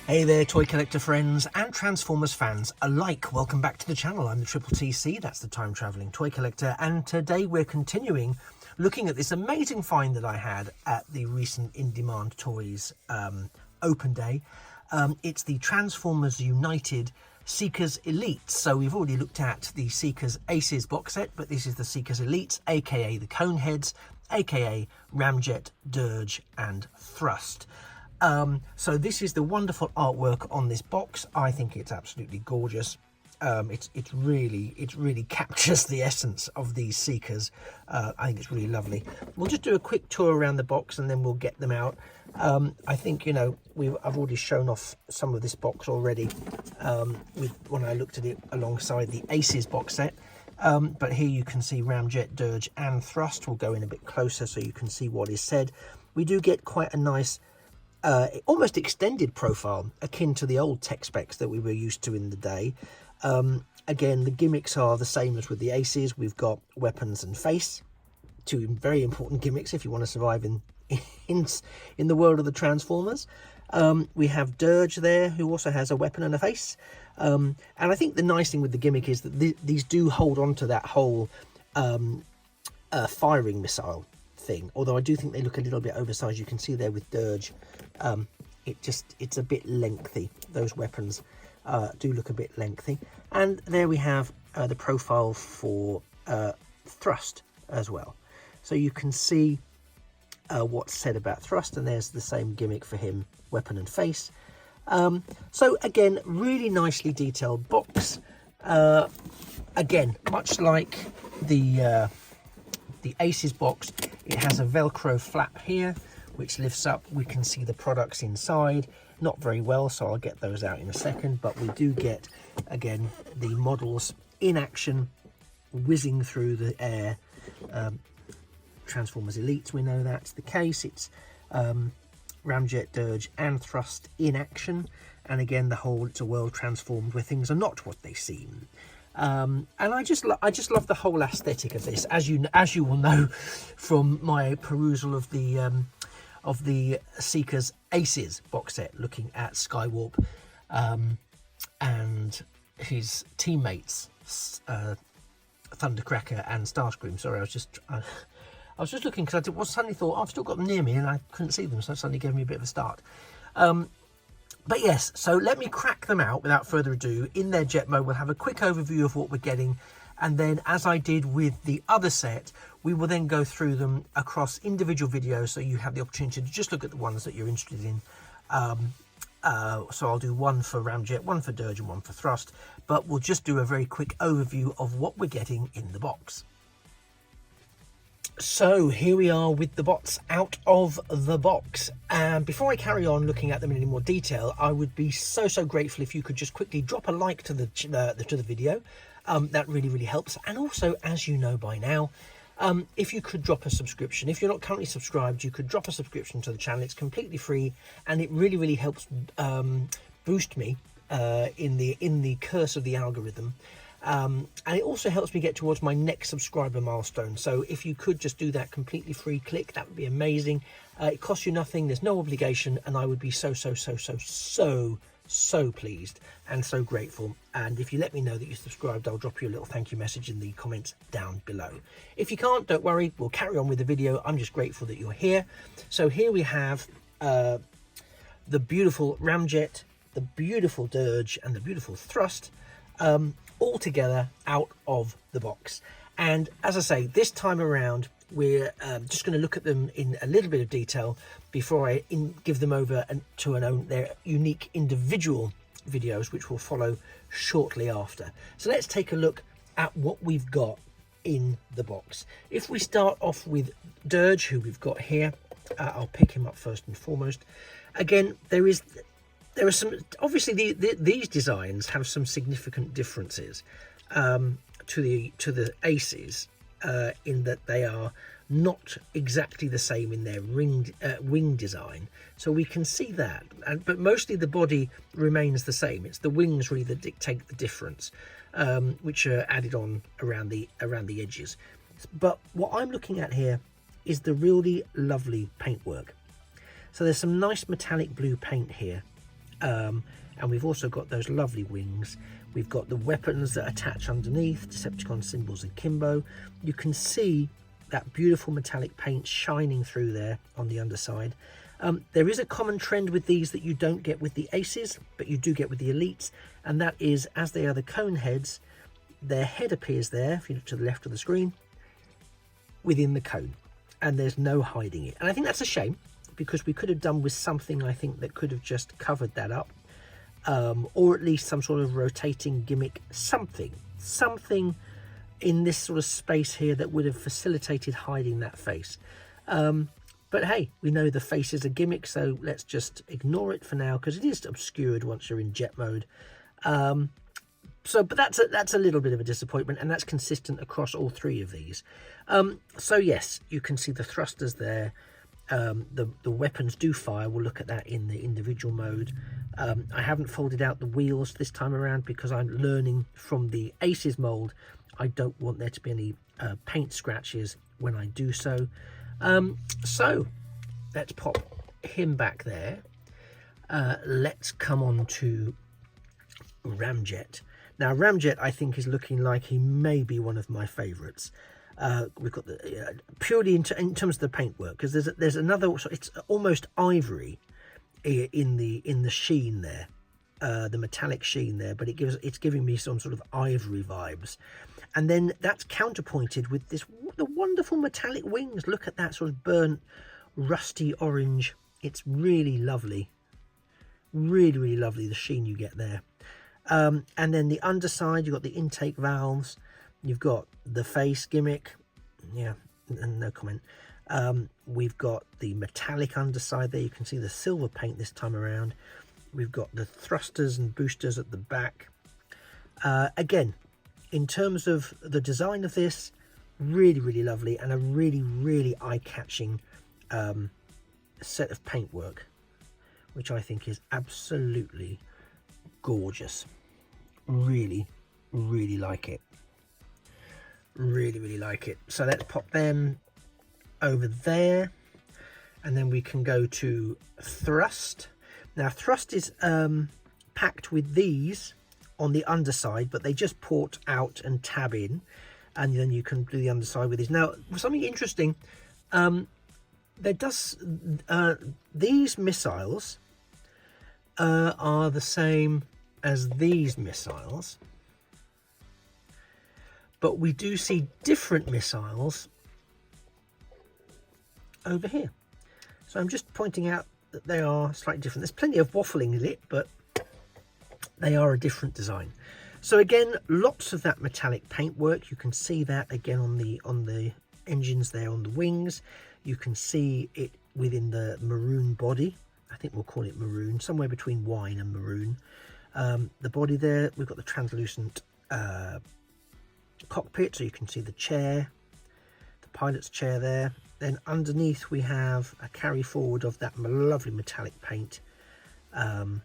Hey there, toy collector friends and Transformers fans alike. Welcome back to the channel. I'm the Triple TC, that's the time travelling toy collector, and today we're continuing looking at this amazing find that I had at the recent In Demand Toys open day. It's the Transformers United Seekers Elites. So we've already looked at the Seekers Aces box set, but this is the Seekers Elites, aka the Coneheads, aka Ramjet, Dirge and Thrust. So this is the wonderful artwork on this box. I think it's absolutely gorgeous. It really captures the essence of these Seekers. I think it's really lovely. We'll just do a quick tour around the box and then we'll get them out. I think, you know, I've already shown off some of this box already when I looked at it alongside the Aces box set. But here you can see Ramjet, Dirge and Thrust. We'll go in a bit closer so you can see what is said. We do get quite a nice almost extended profile akin to the old tech specs that we were used to in the day. Again, the gimmicks are the same as with the Aces. We've got weapons and face, two very important gimmicks if you want to survive in the world of the Transformers. We have Dirge there, who also has a weapon and a face. And I think the nice thing with the gimmick is that these do hold on to that whole firing missile thing, although I do think they look a little bit oversized. You can see there with Dirge, it's a bit lengthy. Those weapons do look a bit lengthy. And there we have the profile for Thrust as well, so you can see what's said about Thrust, and there's the same gimmick for him, weapon and face. So again, really nicely detailed box. Again, much like the Aces box, it has a Velcro flap here which lifts up. We can see the products inside, not very well, so I'll get those out in a second, but we do get again the models in action, whizzing through the air. Transformers Elites, we know that's the case. It's Ramjet, Dirge and Thrust in action, and again the whole it's a world transformed where things are not what they seem. And I just love the whole aesthetic of this, as you will know from my perusal of the Seekers Aces box set, looking at Skywarp and his teammates Thundercracker and Starscream. Sorry, I was just looking because I suddenly thought, I've still got them near me and I couldn't see them, so it suddenly gave me a bit of a start. But yes, so let me crack them out without further ado. In their jet mode, we'll have a quick overview of what we're getting, and then, as I did with the other set, we will then go through them across individual videos, so you have the opportunity to just look at the ones that you're interested in. So I'll do one for Ramjet, one for Dirge and one for Thrust, but we'll just do a very quick overview of what we're getting in the box. So here we are with the bots out of the box, and before I carry on looking at them in any more detail, I would be so grateful if you could just quickly drop a like to the video. That really helps. And also, as you know by now, if you could drop a subscription. If you're not currently subscribed, you could drop a subscription to the channel. It's completely free, and it really helps boost me in the curse of the algorithm. And it also helps me get towards my next subscriber milestone. So if you could just do that completely free click, that would be amazing. It costs you nothing, there's no obligation, and I would be so pleased and so grateful. And if you let me know that you're subscribed, I'll drop you a little thank you message in the comments down below. If you can't, don't worry, we'll carry on with the video. I'm just grateful that you're here. So here we have the beautiful Ramjet, the beautiful Dirge and the beautiful Thrust, all together out of the box. And as I say, this time around we're just going to look at them in a little bit of detail before I give them over to their unique individual videos, which will follow shortly after. So let's take a look at what we've got in the box. If we start off with Dirge, who we've got here, I'll pick him up first and foremost. Again, there are some, obviously these designs have some significant differences to the Aces, in that they are not exactly the same in their wing design, so we can see that, but mostly the body remains the same. It's the wings really that dictate the difference, which are added on around the edges. But what I'm looking at here is the really lovely paintwork. So there's some nice metallic blue paint here And we've also got those lovely wings. We've got the weapons that attach underneath, Decepticon symbols and Kimbo. You can see that beautiful metallic paint shining through there on the underside. There is a common trend with these that you don't get with the Aces, but you do get with the Elites, and that is, as they are the cone heads, their head appears there, if you look to the left of the screen, within the cone, and there's no hiding it. And I think that's a shame, because we could have done with something, I think, that could have just covered that up, or at least some sort of rotating gimmick, something in this sort of space here that would have facilitated hiding that face. But hey, we know the face is a gimmick, so let's just ignore it for now, because it is obscured once you're in jet mode. But that's a little bit of a disappointment, and that's consistent across all three of these. So yes, you can see the thrusters there. The weapons do fire. We'll look at that in the individual mode. I haven't folded out the wheels this time around because I'm learning from the Aces mold. I don't want there to be any paint scratches when I do so. So let's pop him back there. Let's come on to Ramjet. Now Ramjet, I think, is looking like he may be one of my favorites. We've got the purely in terms of the paintwork, because there's another, it's almost ivory in the sheen there, the metallic sheen there, but it's giving me some sort of ivory vibes. And then that's counterpointed with the wonderful metallic wings. Look at that sort of burnt rusty orange. It's really lovely, really lovely, the sheen you get there. And then the underside, you've got the intake valves, you've got the face gimmick, yeah, and no comment. We've got the metallic underside there. You can see the silver paint this time around. We've got the thrusters and boosters at the back. Again, in terms of the design of this, really lovely, and a really eye-catching set of paintwork, which I think is absolutely gorgeous. Really like it. Really like it. So let's pop them over there, and then we can go to Thrust. Now Thrust is packed with these on the underside, but they just port out and tab in, and then you can do the underside with these. Now something interesting, these missiles are the same as these missiles, but we do see different missiles over here. So I'm just pointing out that they are slightly different. There's plenty of waffling lit, but they are a different design. So again, lots of that metallic paintwork. You can see that again on the engines there, on the wings. You can see it within the maroon body. I think we'll call it maroon, somewhere between wine and maroon. The body there, we've got the translucent cockpit, so you can see the chair, the pilot's chair there. Then underneath we have a carry forward of that lovely metallic paint, and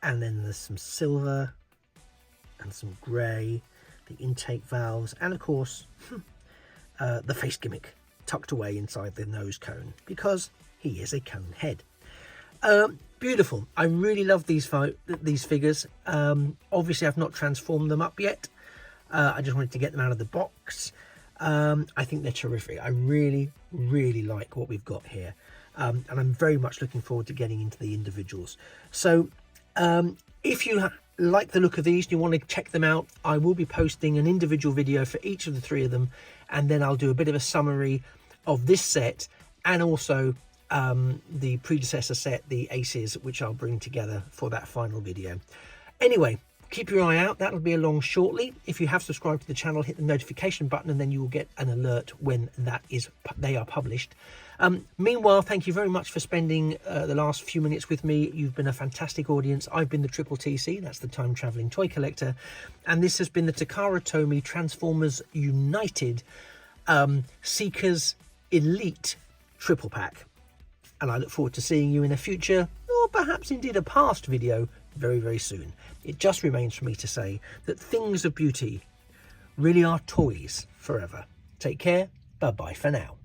then there's some silver and some grey, the intake valves, and of course the face gimmick tucked away inside the nose cone, because he is a cone head. Beautiful. I really love these figures. Obviously I've not transformed them up yet. I just wanted to get them out of the box. I think they're terrific. I really like what we've got here, and I'm very much looking forward to getting into the individuals. So if you like the look of these and you want to check them out, I will be posting an individual video for each of the three of them, and then I'll do a bit of a summary of this set, and also the predecessor set, the Aces, which I'll bring together for that final video. Anyway, keep your eye out. That'll be along shortly. If you have subscribed to the channel, hit the notification button, and then you will get an alert when they are published. Meanwhile, thank you very much for spending the last few minutes with me. You've been a fantastic audience. I've been the Triple TC, that's the Time Travelling Toy Collector, and this has been the Takara Tomy Transformers United Seekers Elite Triple Pack. And I look forward to seeing you in a future, or perhaps indeed a past video, very soon. It just remains for me to say that things of beauty really are toys forever. Take care. Bye-bye for now.